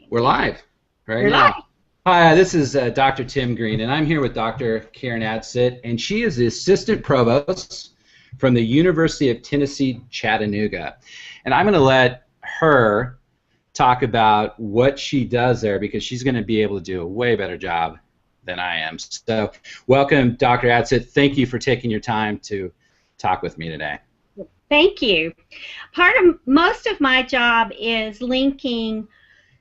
We're live right We're live. now. Hi, this is Dr. Tim Green, and I'm here with Dr. Karen Adsit, and she is the Assistant Provost from the University of Tennessee, Chattanooga. And I'm going to let her talk about what she does there because she's going to be able to do a way better job than I am. So welcome, Dr. Adsit. Thank you for taking your time to talk with me today. Thank you. Most of my job is linking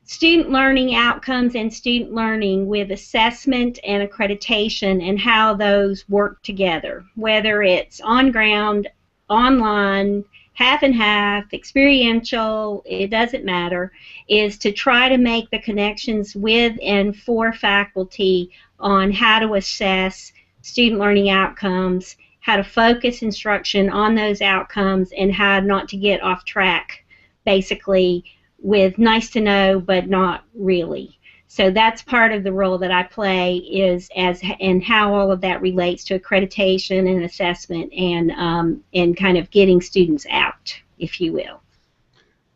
student learning outcomes and student learning with assessment and accreditation and how those work together, whether it's on ground, online, half and half, experiential, it doesn't matter, is to try to make the connections with and for faculty on how to assess student learning outcomes, how to focus instruction on those outcomes, and how not to get off track, basically, with nice to know but not really. So that's part of the role that I play and how all of that relates to accreditation and assessment and kind of getting students out, if you will.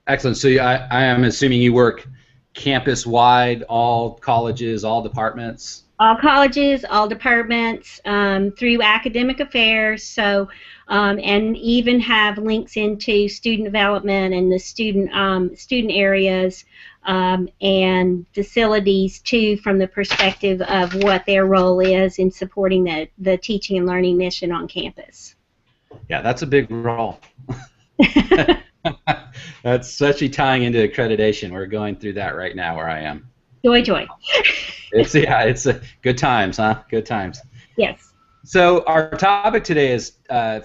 Excellent. So I am assuming you work campus-wide, all colleges, all departments? All colleges, all departments, through academic affairs, so and even have links into student development and the student areas and facilities too, from the perspective of what their role is in supporting the teaching and learning mission on campus. Yeah, that's a big role. That's especially tying into accreditation. We're going through that right now where I am. Joy, joy. It's good times, huh? Good times. Yes. So our topic today is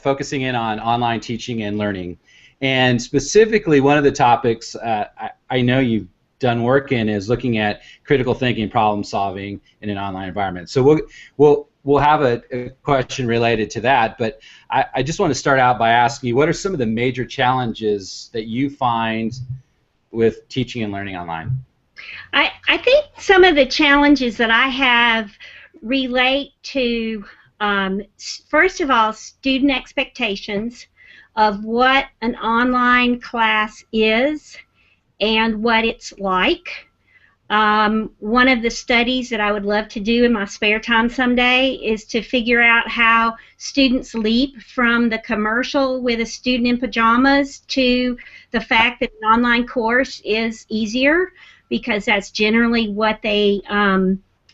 focusing in on online teaching and learning, and specifically one of the topics I know you've done work in is looking at critical thinking, problem solving in an online environment. So we'll have a question related to that, but I just want to start out by asking you, what are some of the major challenges that you find with teaching and learning online? I think some of the challenges that I have relate to, first of all, student expectations of what an online class is and what it's like. One of the studies that I would love to do in my spare time someday is to figure out how students leap from the commercial with a student in pajamas to the fact that an online course is easier, because that's generally what they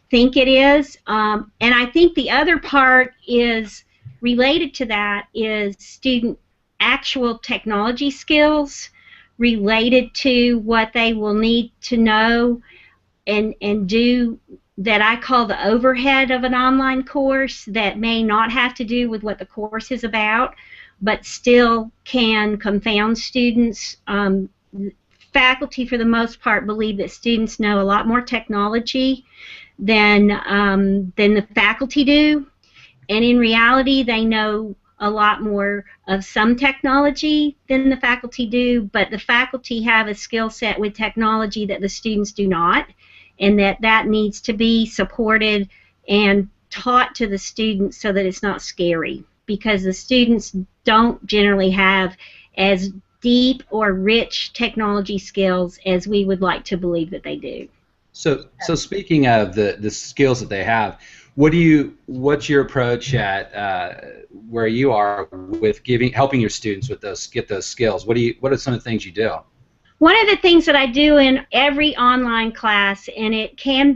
think it is. And I think the other part is related to that is student actual technology skills related to what they will need to know and do, that I call the overhead of an online course, that may not have to do with what the course is about, but still can confound students. Faculty, for the most part, believe that students know a lot more technology than the faculty do, and in reality they know a lot more of some technology than the faculty do, but the faculty have a skill set with technology that the students do not, and that needs to be supported and taught to the students so that it's not scary, because the students don't generally have as deep or rich technology skills as we would like to believe that they do. So speaking of the skills that they have, what's your approach at where you are with helping your students with get those skills? What are some of the things you do? One of the things that I do in every online class, and it can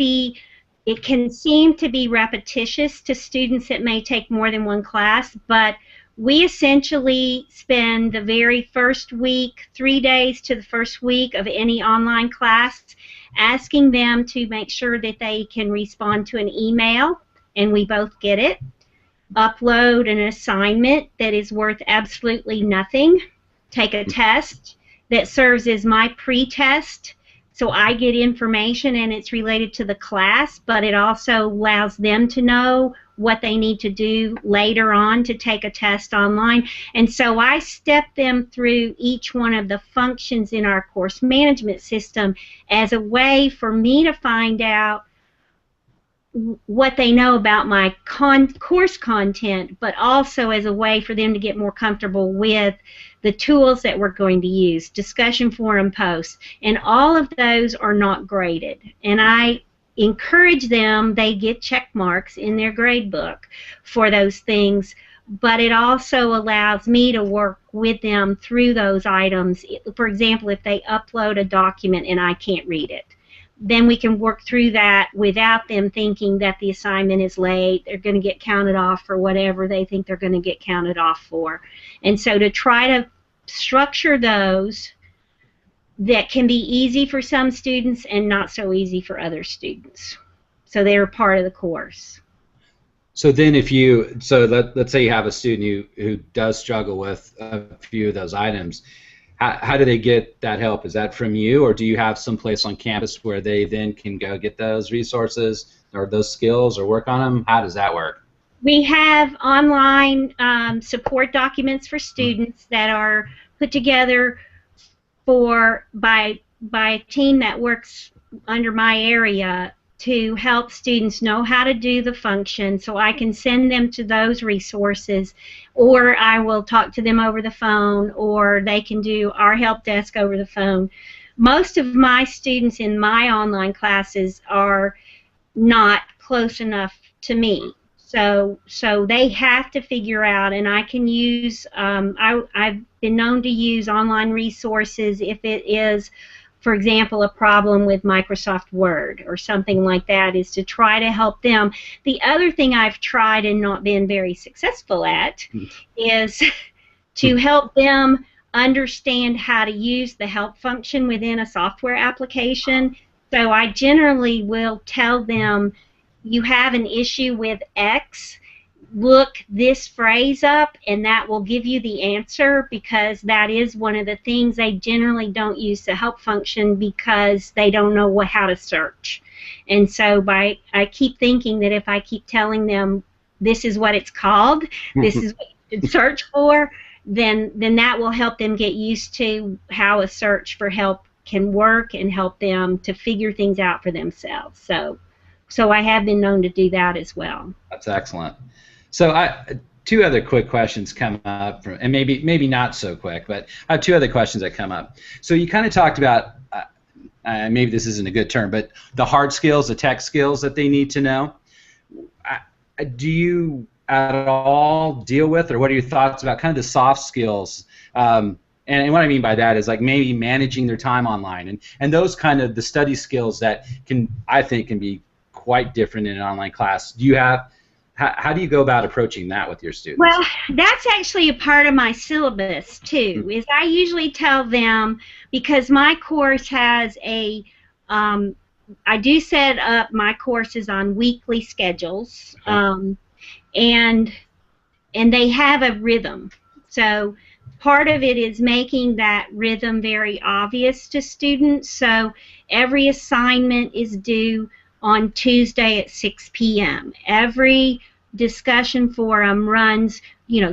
seem to be repetitious to students that may take more than one class, but we essentially spend the very first week, 3 days to the first week of any online class, asking them to make sure that they can respond to an email, and we both get it, upload an assignment that is worth absolutely nothing, take a test that serves as my pre-test, so I get information and it's related to the class, but it also allows them to know what they need to do later on to take a test online. And so I step them through each one of the functions in our course management system as a way for me to find out what they know about my course content, but also as a way for them to get more comfortable with the tools that we're going to use, discussion forum posts, and all of those are not graded. And I encourage them, they get check marks in their grade book for those things, but it also allows me to work with them through those items. For example, if they upload a document and I can't read it, then we can work through that without them thinking that the assignment is late, they're going to get counted off for whatever they think they're going to get counted off for. And so to try to structure those that can be easy for some students and not so easy for other students, so they're part of the course. So then let's say you have a student who does struggle with a few of those items. How do they get that help? Is that from you, or do you have some place on campus where they then can go get those resources or those skills or work on them? How does that work? We have online support documents for students that are put together by a team that works under my area to help students know how to do the function, so I can send them to those resources, or I will talk to them over the phone, or they can do our help desk over the phone. Most of my students in my online classes are not close enough to me, so they have to figure out, and I can use, I've been known to use online resources if it is, for example, a problem with Microsoft Word or something like that, is to try to help them. The other thing I've tried and not been very successful at is to help them understand how to use the help function within a software application. So I generally will tell them, you have an issue with X, look this phrase up and that will give you the answer, because that is one of the things they generally don't use the help function because they don't know how to search. And so I keep thinking that if I keep telling them this is what it's called, this is what you should search for, then that will help them get used to how a search for help can work and help them to figure things out for themselves. So I have been known to do that as well. That's excellent. So two other quick questions come up, and maybe not so quick, but I have two other questions that come up. So you kind of talked about, maybe this isn't a good term, but the hard skills, the tech skills that they need to know. Do you at all deal with, or what are your thoughts about kind of the soft skills? And what I mean by that is like maybe managing their time online, and those kind of the study skills that I think can be quite different in an online class. Do you have How do you go about approaching that with your students? Well, that's actually a part of my syllabus too. Is I usually tell them, because my course has I do set up my courses on weekly schedules, and they have a rhythm. So part of it is making that rhythm very obvious to students. So every assignment is due on Tuesday at 6 p.m. Every discussion forum runs,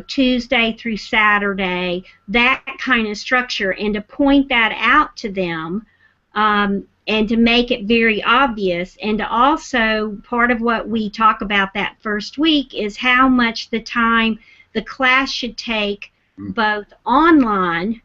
Tuesday through Saturday, that kind of structure, and to point that out to them, and to make it very obvious, and to also, part of what we talk about that first week is how much the time the class should take both online,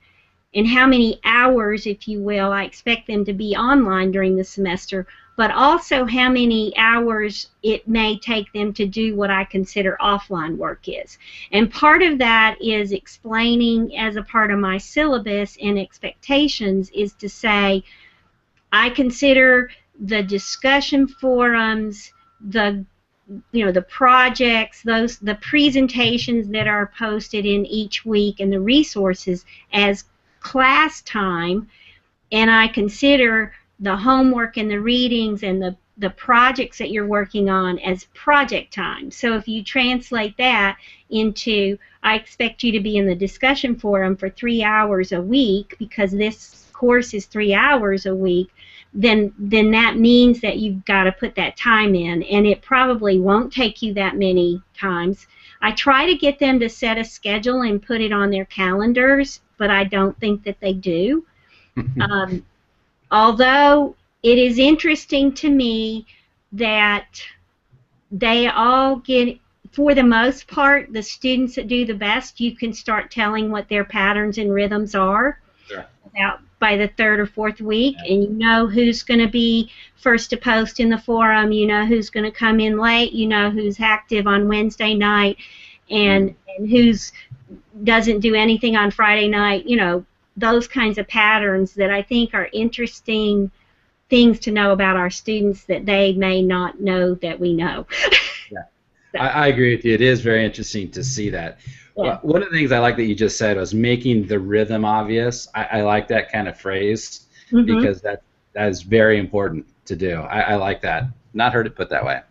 and how many hours, if you will, I expect them to be online during the semester, but also how many hours it may take them to do what I consider offline work is. And part of that is explaining, as a part of my syllabus and expectations, is to say, I consider the discussion forums, the projects, the presentations that are posted in each week, and the resources as class time, and I consider the homework and the readings and the projects that you're working on as project time. So if you translate that into, I expect you to be in the discussion forum for 3 hours a week, because this course is 3 hours a week, then that means that you've got to put that time in, and it probably won't take you that many times. I try to get them to set a schedule and put it on their calendars, but I don't think that they do. Although it is interesting to me that they all get, for the most part, the students that do the best, you can start telling what their patterns and rhythms are Sure. about by the third or fourth week, Yeah. and you know who's going to be first to post in the forum, you know who's going to come in late, you know who's active on Wednesday night, and who's doesn't do anything on Friday night, you know, those kinds of patterns that I think are interesting things to know about our students that they may not know that we know. Yeah. So, I agree with you. It is very interesting to see that. yeah. One of the things I like that you just said was making the rhythm obvious. I like that kind of phrase because that is very important to do. I like that. Not heard it put that way.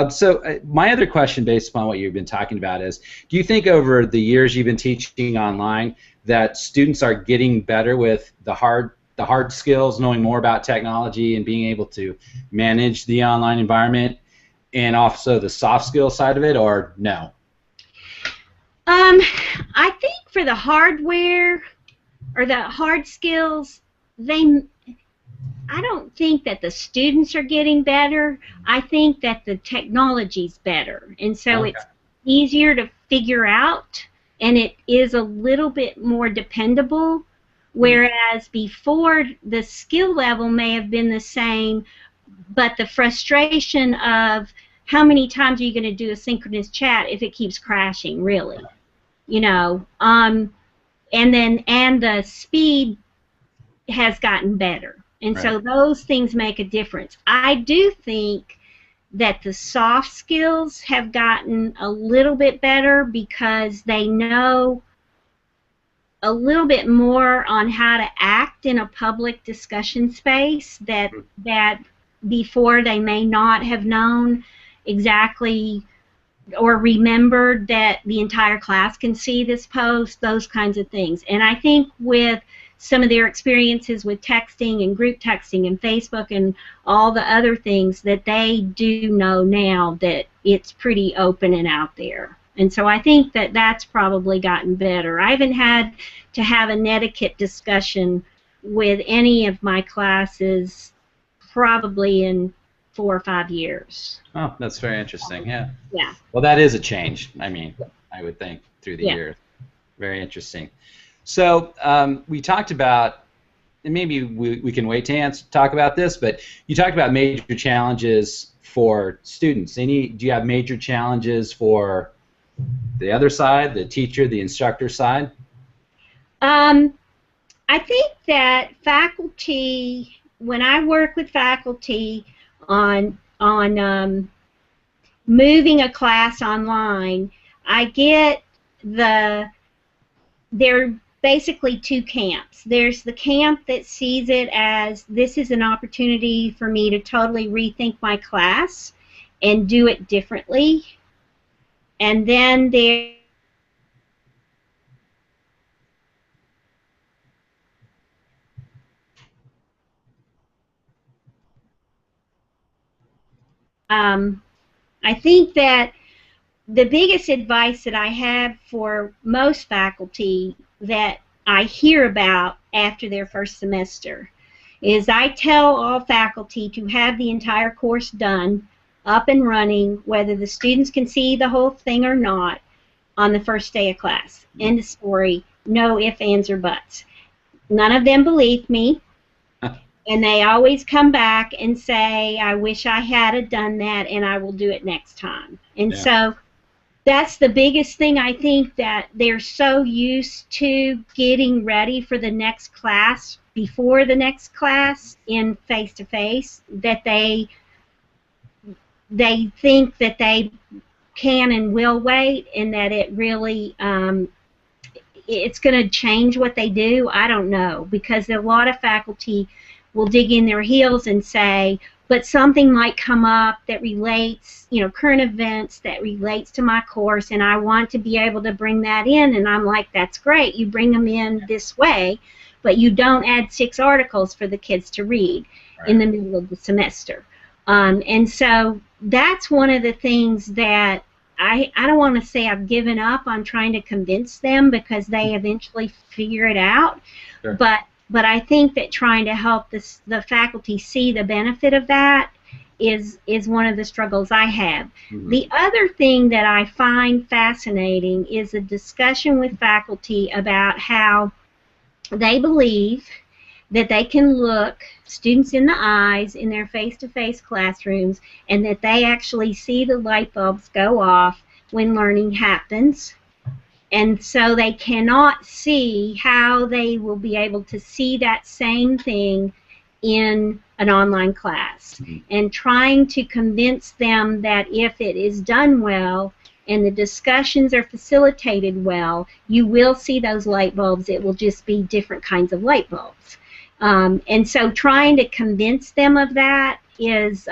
So my other question, based upon what you've been talking about, is: do you think over the years you've been teaching online that students are getting better with the hard skills, knowing more about technology and being able to manage the online environment, and also the soft skill side of it, or no? I think for the hardware or the hard skills, I don't think that the students are getting better. I think that the technology's better, and so it's easier to figure out, and it is a little bit more dependable. Whereas before, the skill level may have been the same, but the frustration of how many times are you going to do a synchronous chat if it keeps crashing, really, you know, and the speed has gotten better, and so those things make a difference. I do think that the soft skills have gotten a little bit better because they know a little bit more on how to act in a public discussion space that before they may not have known exactly or remembered that the entire class can see this post, those kinds of things. And I think with some of their experiences with texting and group texting and Facebook and all the other things, that they do know now that it's pretty open and out there. And so I think that that's probably gotten better. I haven't had to have an etiquette discussion with any of my classes probably in 4 or 5 years. Oh, that's very interesting. Yeah. Yeah. Well, that is a change. I mean, I would think through the years. Very interesting. So we talked about, and maybe we can wait to talk about this, but you talked about major challenges for students. Do you have major challenges for the other side, the teacher, the instructor side? I think that faculty, when I work with faculty on moving a class online, I get there are basically two camps. There's the camp that sees it as this is an opportunity for me to totally rethink my class and do it differently. And then I think that the biggest advice that I have for most faculty that I hear about after their first semester is I tell all faculty to have the entire course done, up and running, whether the students can see the whole thing or not, on the first day of class. End of story. No ifs, ands, or buts. None of them believe me. And they always come back and say, I wish I had done that, and I will do it next time. And so that's the biggest thing. I think that they're so used to getting ready for the next class before the next class in face-to-face that they think that they can and will wait, and that it really it's going to change what they do. I don't know, because a lot of faculty will dig in their heels and say, but something might come up that relates, you know, current events that relates to my course, and I want to be able to bring that in. And I'm like, that's great. You bring them in this way, but you don't add 6 articles for the kids to read in the middle of the semester. And so that's one of the things that I don't want to say I've given up on trying to convince them, because they eventually figure it out. But I think that trying to help the faculty see the benefit of that is one of the struggles I have. Mhm. The other thing that I find fascinating is a discussion with faculty about how they believe that they can look students in the eyes in their face-to-face classrooms, and that they actually see the light bulbs go off when learning happens. And so they cannot see how they will be able to see that same thing in an online class. And trying to convince them that if it is done well and the discussions are facilitated well, you will see those light bulbs. It will just be different kinds of light bulbs. And so trying to convince them of that is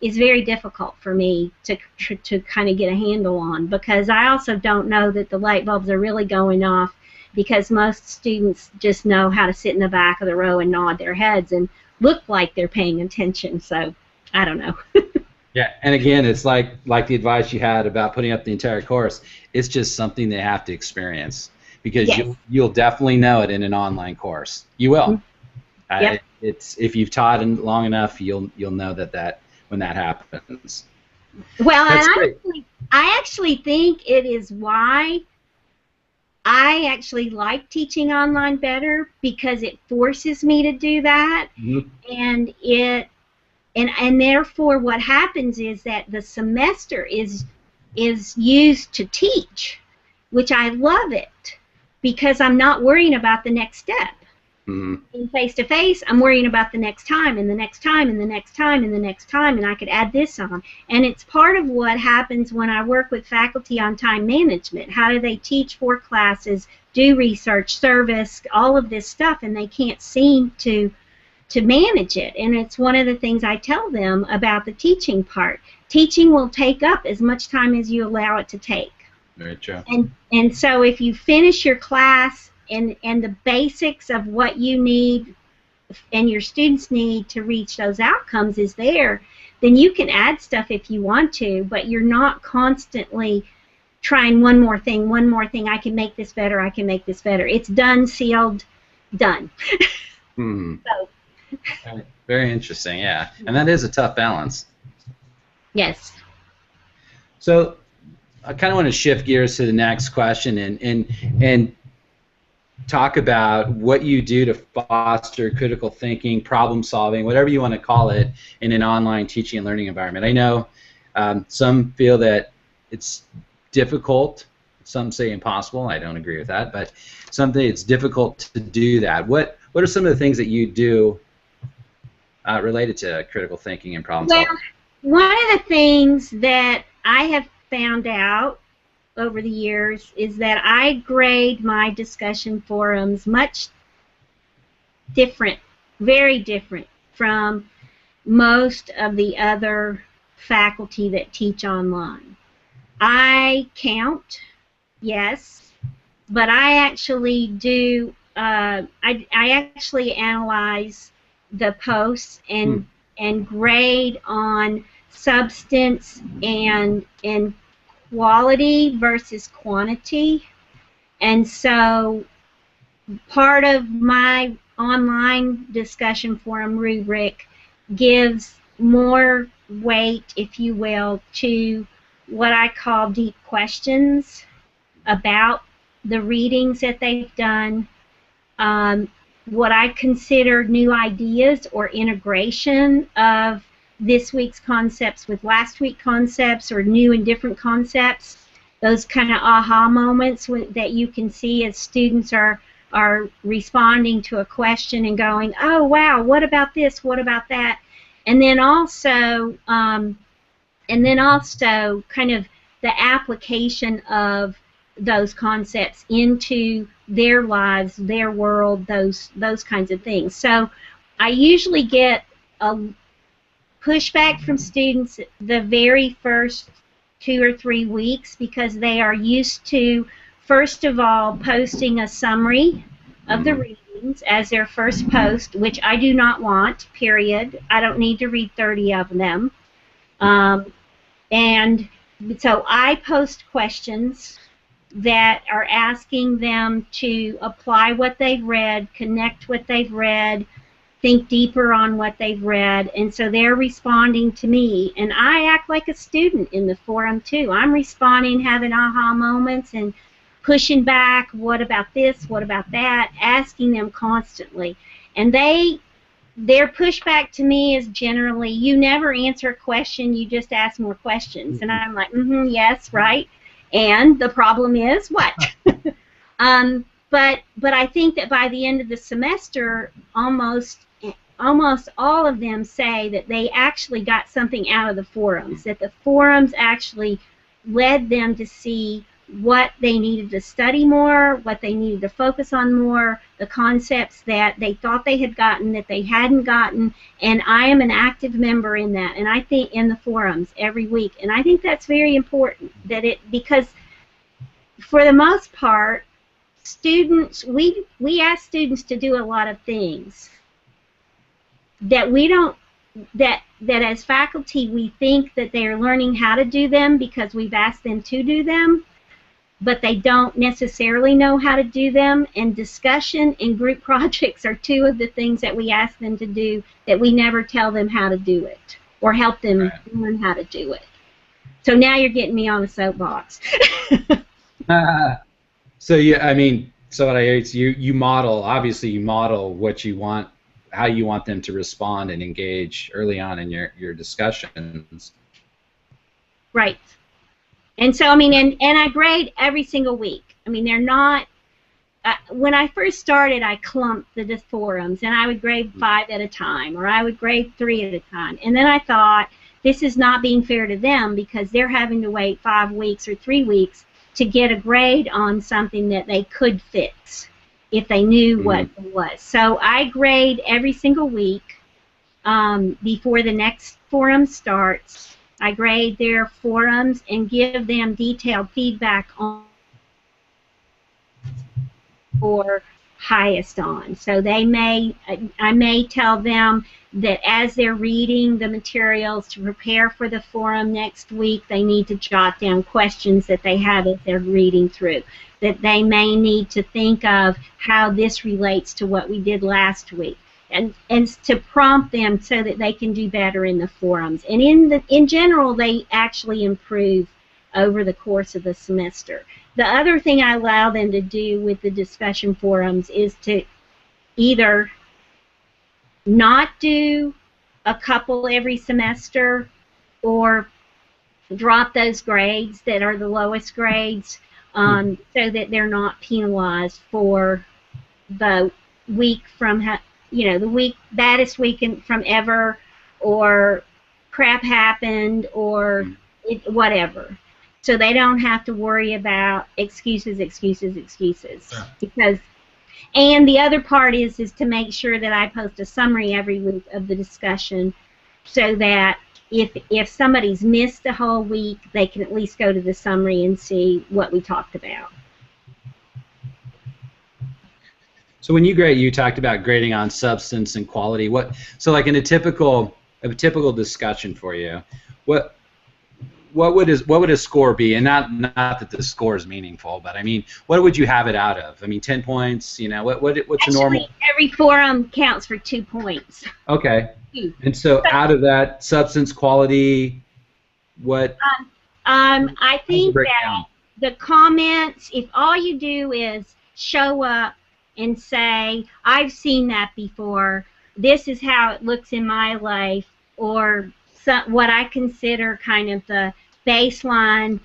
very difficult for me to kind of get a handle on, because I also don't know that the light bulbs are really going off, because most students just know how to sit in the back of the row and nod their heads and look like they're paying attention. So I don't know. Yeah, and again, it's like the advice you had about putting up the entire course. It's just something they have to experience, because Yes. you'll definitely know it in an online course. You will. Yep. It's if you've taught long enough, you'll know that when that happens. Well, That's and great. I actually think it is why I actually like teaching online better, because it forces me to do that. Mhm. And therefore what happens is that the semester is used to teach, which I love it, because I'm not worrying about the next step. Mhm. In face-to-face, I'm worrying about the next time and the next time and the next time and the next time, and I could add this on. And it's part of what happens when I work with faculty on time management. How do they teach 4 classes, do research, service, all of this stuff, and they can't seem to manage it? And it's one of the things I tell them about the teaching part. Teaching will take up as much time as you allow it to take. Very true. And so if you finish your class and the basics of what you need and your students need to reach those outcomes is there, then you can add stuff if you want to, but you're not constantly trying one more thing, I can make this better, I can make this better. It's done, sealed, done. Mhm. So, Very interesting, yeah. And that is a tough balance. yes. So I kind of want to shift gears to the next question and talk about what you do to foster critical thinking, problem solving, whatever you want to call it, in an online teaching and learning environment. I know some feel that it's difficult. Some say impossible. I don't agree with that, but something it's difficult to do that. What are some of the things that you do related to critical thinking and problem solving? Well, one of the things that I have found out over the years is that I grade my discussion forums much different, very different from most of the other faculty that teach online. I count, yes, but I actually do, I actually analyze the posts and grade on substance and quality versus quantity. And so part of my online discussion forum rubric gives more weight, if you will, to what I call deep questions about the readings that they've done, what I consider new ideas or integration of this week's concepts with last week's concepts, or new and different concepts, those kind of aha moments that you can see as students are responding to a question and going, oh wow, what about this, what about that? And then also kind of the application of those concepts into their lives, their world, those kinds of things. So I usually get a pushback from students the very first 2 or 3 weeks, because they are used to, first of all, posting a summary of the readings as their first post, which I do not want, period. I don't need to read 30 of them. And so I post questions that are asking them to apply what they've read, connect what they've read, think deeper on what they've read, and so they're responding to me, and I act like a student in the forum too. I'm responding, having aha moments, and pushing back, what about this, what about that, asking them constantly. And their pushback to me is generally, you never answer a question, you just ask more questions. And I'm like, yes, right. And the problem is what? But I think that by the end of the semester, almost all of them say that they actually got something out of the forums, that the forums actually led them to see what they needed to study more, what they needed to focus on more, the concepts that they thought they had gotten that they hadn't gotten. And I am an active member in that, and I think in the forums every week, and I think that's very important, because for the most part, students, we ask students to do a lot of things that we don't, that as faculty we think that they are learning how to do them because we've asked them to do them, but they don't necessarily know how to do them. And discussion and group projects are two of the things that we ask them to do that we never tell them how to do it or help them learn how to do it. So now you're getting me on a soapbox. So yeah, I mean, so what I hear is you model, obviously you model what you want, how you want them to respond and engage early on in your discussions. Right. And so, I mean, and I grade every single week. I mean, they're not, when I first started, I clumped the forums, and I would grade 5 at a time, or I would grade 3 at a time. And then I thought, this is not being fair to them because they're having to wait 5 weeks or 3 weeks to get a grade on something that they could fix if they knew what it was. So I grade every single week before the next forum starts. I grade their forums and give them detailed feedback on or highest on. So I may tell them that as they're reading the materials to prepare for the forum next week, they need to jot down questions that they have as they're reading through, that they may need to think of how this relates to what we did last week, and to prompt them so that they can do better in the forums. And in general, they actually improve over the course of the semester. The other thing I allow them to do with the discussion forums is to either not do a couple every semester or drop those grades that are the lowest grades so that they're not penalized for the week from, the baddest week from ever, or crap happened, or whatever. So they don't have to worry about excuses. Because, and the other part is to make sure that I post a summary every week of the discussion, so that if somebody's missed a whole week, they can at least go to the summary and see what we talked about. So when you grade, you talked about grading on substance and quality. So like in a typical discussion for you, what would a score be? And not that the score is meaningful, but I mean, what would you have it out of? I mean, 10 points. What's a normal? Every forum counts for 2 points. Okay. And so out of that, substance, quality, what? I think that the comments, if all you do is show up and say, I've seen that before, this is how it looks in my life, or what I consider kind of the baseline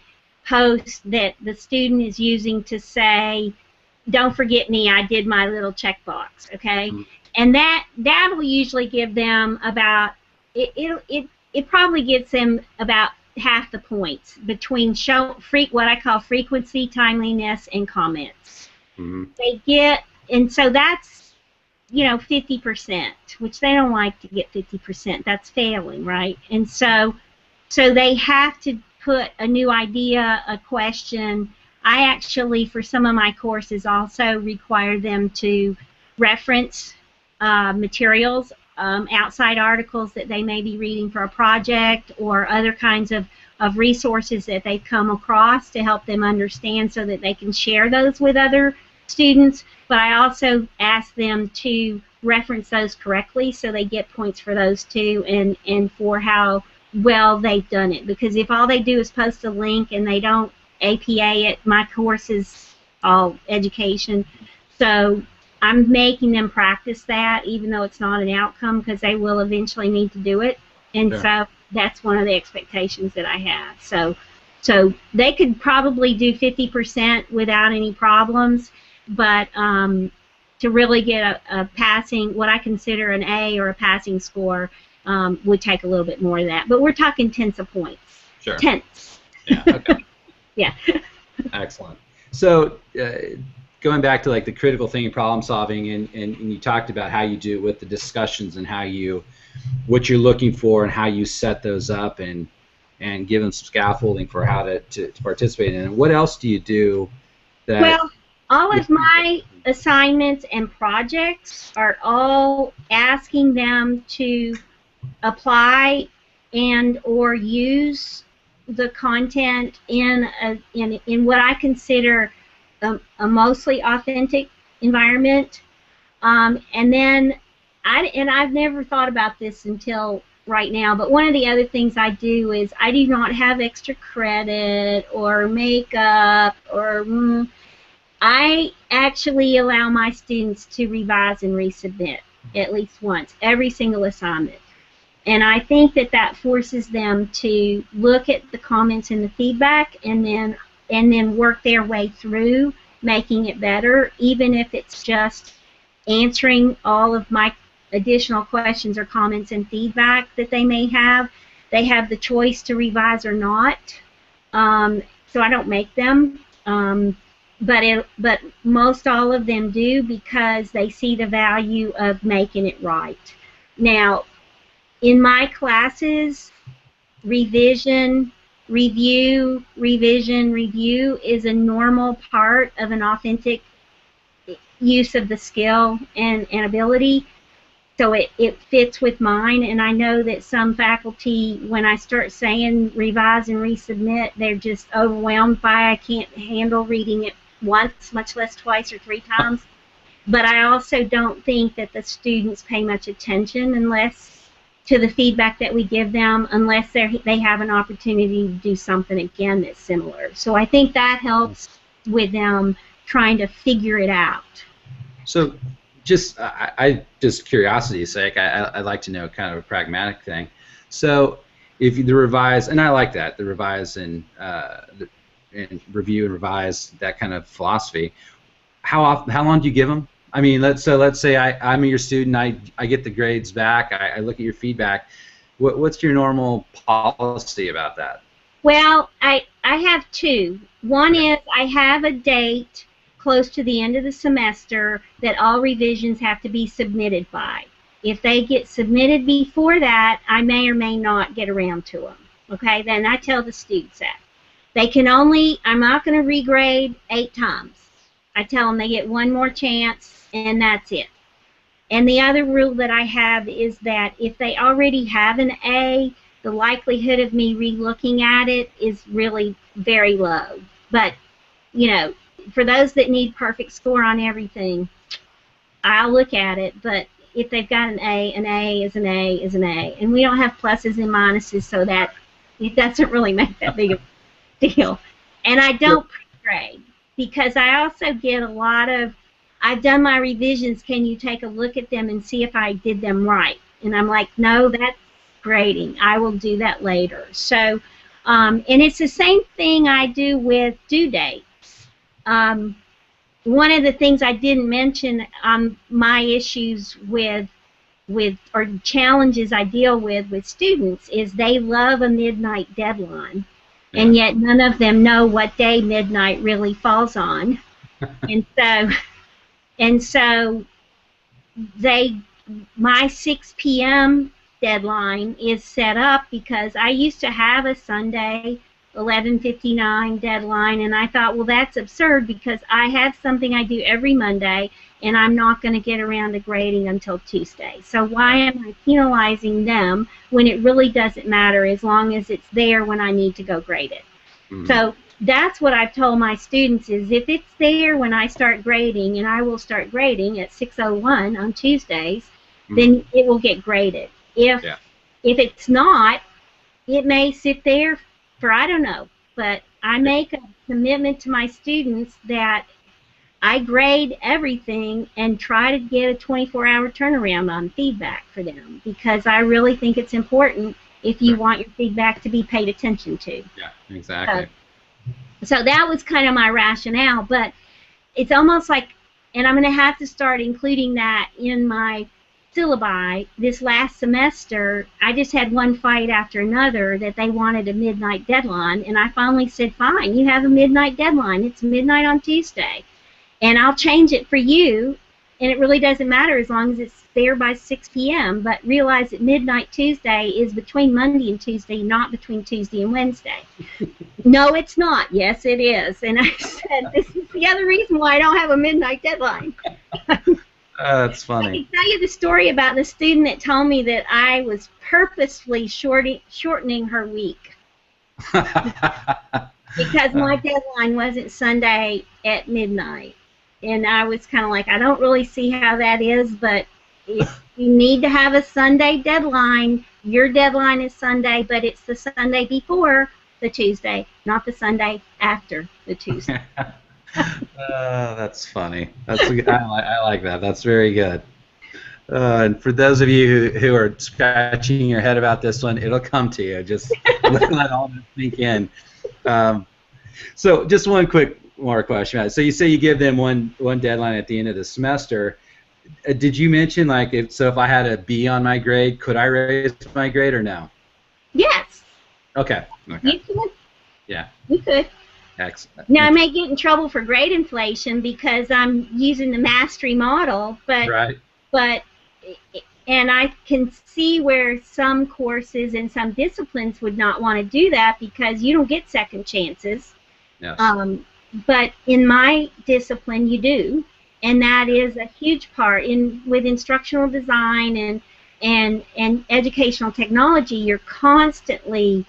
post that the student is using to say, don't forget me, I did my little checkbox, okay? And that will usually give them about, it probably gets them about half the points between what I call frequency, timeliness, and comments. They get, and so that's, 50%, which they don't like to get 50%. That's failing, right? And so they have to put a new idea, a question. I actually, for some of my courses, also require them to reference materials, outside articles that they may be reading for a project, or other kinds of resources that they've come across to help them understand, so that they can share those with other students. But I also ask them to reference those correctly, so they get points for those too, and for how well they've done it. Because if all they do is post a link and they don't APA it, my course is all education, so I'm making them practice that, even though it's not an outcome, because they will eventually need to do it. And Sure. so that's one of the expectations that I have. So they could probably do 50% without any problems, but to really get a passing, what I consider an A or a passing score, would take a little bit more of that. But we're talking tenths of points. Sure. Tenths. Yeah. Okay. Yeah. Excellent. So going back to like the critical thinking, problem solving, and you talked about how you do it with the discussions and how you, what you're looking for and how you set those up and give them some scaffolding for how to participate in it. What else do you do? Well, all of my assignments and projects are all asking them to apply and or use the content in what I consider a mostly authentic environment. And then I've never thought about this until right now, but one of the other things I do is I do not have extra credit or makeup or I actually allow my students to revise and resubmit at least once, every single assignment. And I think that forces them to look at the comments and the feedback and then work their way through making it better, even if it's just answering all of my additional questions or comments and feedback that they may have. They have the choice to revise or not, so I don't make them. But most all of them do because they see the value of making it right. Now, in my classes, revision, review, revision, review is a normal part of an authentic use of the skill and ability. So it fits with mine, and I know that some faculty, when I start saying revise and resubmit, they're just overwhelmed by I can't handle reading it once, much less twice or three times. But I also don't think that the students pay much attention to the feedback that we give them unless they have an opportunity to do something again that's similar. So I think that helps with them trying to figure it out. So just curiosity's sake, I'd like to know kind of a pragmatic thing. So if the revise, and I like that, the revise and review and revise, that kind of philosophy, how long do you give them? I mean, let's say I'm your student, I get the grades back, I look at your feedback. What's your normal policy about that? Well, I have two. One is I have a date close to the end of the semester that all revisions have to be submitted by. If they get submitted before that, I may or may not get around to them. Okay, then I tell the students that. They can only, I'm not going to regrade 8 times. I tell them they get one more chance, and that's it. And the other rule that I have is that if they already have an A, the likelihood of me re-looking at it is really very low. But, you know, for those that need perfect score on everything, I'll look at it. But if they've got an A is an A is an A. And we don't have pluses and minuses, so that it doesn't really make that big of a deal. And I don't pre-grade because I also get a lot of, I've done my revisions, can you take a look at them and see if I did them right? And I'm like, no, that's grading. I will do that later. So, and it's the same thing I do with due dates. One of the things I didn't mention on my issues with or challenges I deal with students is they love a midnight deadline, and yet none of them know what day midnight really falls on. and so my 6 p.m. deadline is set up because I used to have a Sunday 11:59 deadline, and I thought, well, that's absurd because I have something I do every Monday, and I'm not going to get around to grading until Tuesday. So why am I penalizing them when it really doesn't matter as long as it's there when I need to go grade it? Mm-hmm. So that's what I've told my students is if it's there when I start grading, and I will start grading at 6:01 on Tuesdays, then it will get graded. If it's not, it may sit there for I don't know, but I make a commitment to my students that I grade everything and try to get a 24-hour turnaround on feedback for them because I really think it's important if you want your feedback to be paid attention to. Yeah, exactly. So that was kind of my rationale, but it's almost like, and I'm going to have to start including that in my syllabi. This last semester, I just had one fight after another that they wanted a midnight deadline, and I finally said, fine, you have a midnight deadline. It's midnight on Tuesday, and I'll change it for you, and it really doesn't matter as long as it's there by 6 p.m., but realize that midnight Tuesday is between Monday and Tuesday, not between Tuesday and Wednesday. No, it's not. Yes, it is. And I said, this is the other reason why I don't have a midnight deadline. That's funny. I can tell you the story about the student that told me that I was purposefully shortening her week because my deadline wasn't Sunday at midnight. And I was kind of like, I don't really see how that is, but if you need to have a Sunday deadline, your deadline is Sunday, but it's the Sunday before the Tuesday, not the Sunday after the Tuesday. That's funny. I like that. That's very good. And for those of you who are scratching your head about this one, it'll come to you. Just let all this sink in. So just one quick more question. So you say you give them one deadline at the end of the semester. Did you mention if I had a B on my grade, could I raise my grade or no? Yes. Okay. You could. Yeah. You could. Excellent. Now I may get in trouble for grade inflation because I'm using the mastery model, but and I can see where some courses and some disciplines would not want to do that because you don't get second chances. Yes. But in my discipline, you do, and that is a huge part with instructional design and educational technology. You're constantly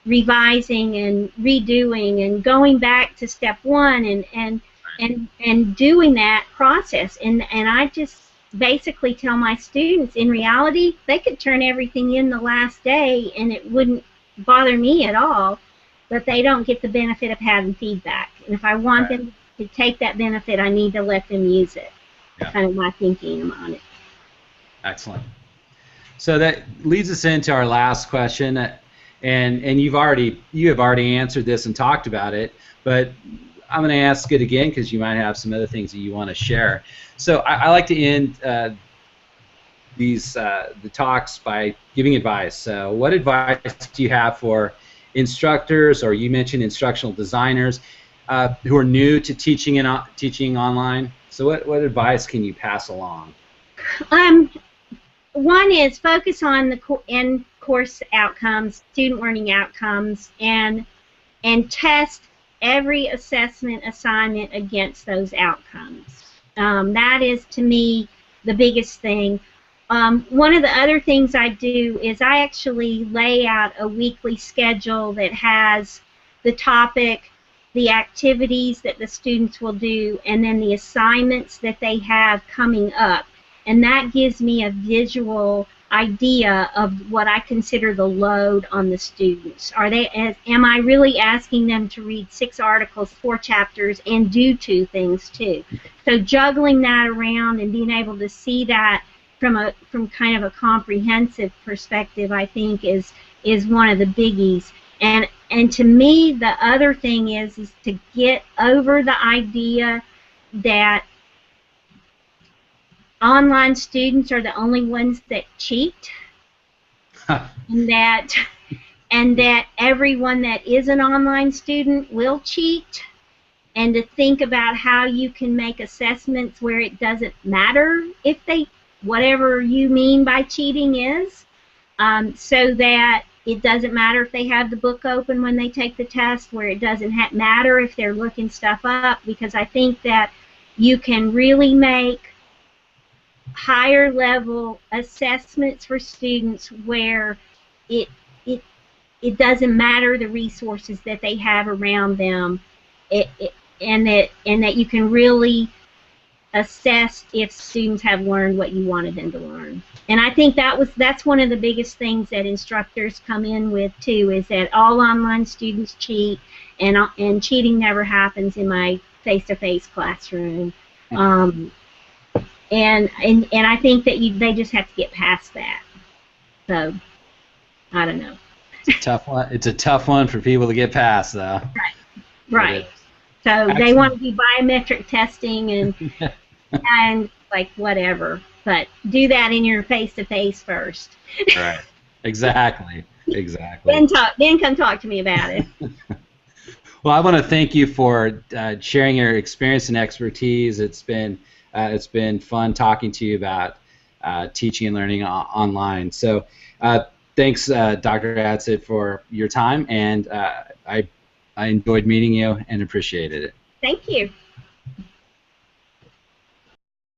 revising and redoing and going back to step one and doing that process. And I just basically tell my students, in reality, they could turn everything in the last day and it wouldn't bother me at all, but they don't get the benefit of having feedback. And if I want them to take that benefit, I need to let them use it. Yeah. Kind of my thinking on it. Excellent. So that leads us into our last question. And you have already answered this and talked about it, but I'm going to ask it again because you might have some other things that you want to share. So I like to end the talks by giving advice. So what advice do you have for instructors, or you mentioned instructional designers who are new to teaching online? So what advice can you pass along? One is focus on the course outcomes, student learning outcomes, and test every assessment assignment against those outcomes. That is, to me, the biggest thing. One of the other things I do is I actually lay out a weekly schedule that has the topic, the activities that the students will do, and then the assignments that they have coming up. And that gives me a visual idea of what I consider the load on the students. Am I really asking them to read 6 articles, 4 chapters, and do 2 things too? So juggling that around and being able to see that from kind of a comprehensive perspective, I think is one of the biggies. And to me, the other thing is to get over the idea that online students are the only ones that cheat, and that everyone that is an online student will cheat, and to think about how you can make assessments where it doesn't matter if whatever you mean by cheating is, so that it doesn't matter if they have the book open when they take the test, where it doesn't matter if they're looking stuff up, because I think that you can really make higher level assessments for students where it it doesn't matter the resources that they have around them, and that you can really assess if students have learned what you wanted them to learn. And I think that's one of the biggest things that instructors come in with too, is that all online students cheat, and cheating never happens in my face-to-face classroom. And I think that they just have to get past that. So I don't know. It's a tough one. It's a tough one for people to get past, though. Right. So excellent. They want to do biometric testing and like whatever, but do that in your face-to-face first. Right. Exactly. Then come talk to me about it. Well, I want to thank you for sharing your experience and expertise. It's been fun talking to you about teaching and learning online. So thanks, Dr. Adsit, for your time, and I enjoyed meeting you and appreciated it. Thank you.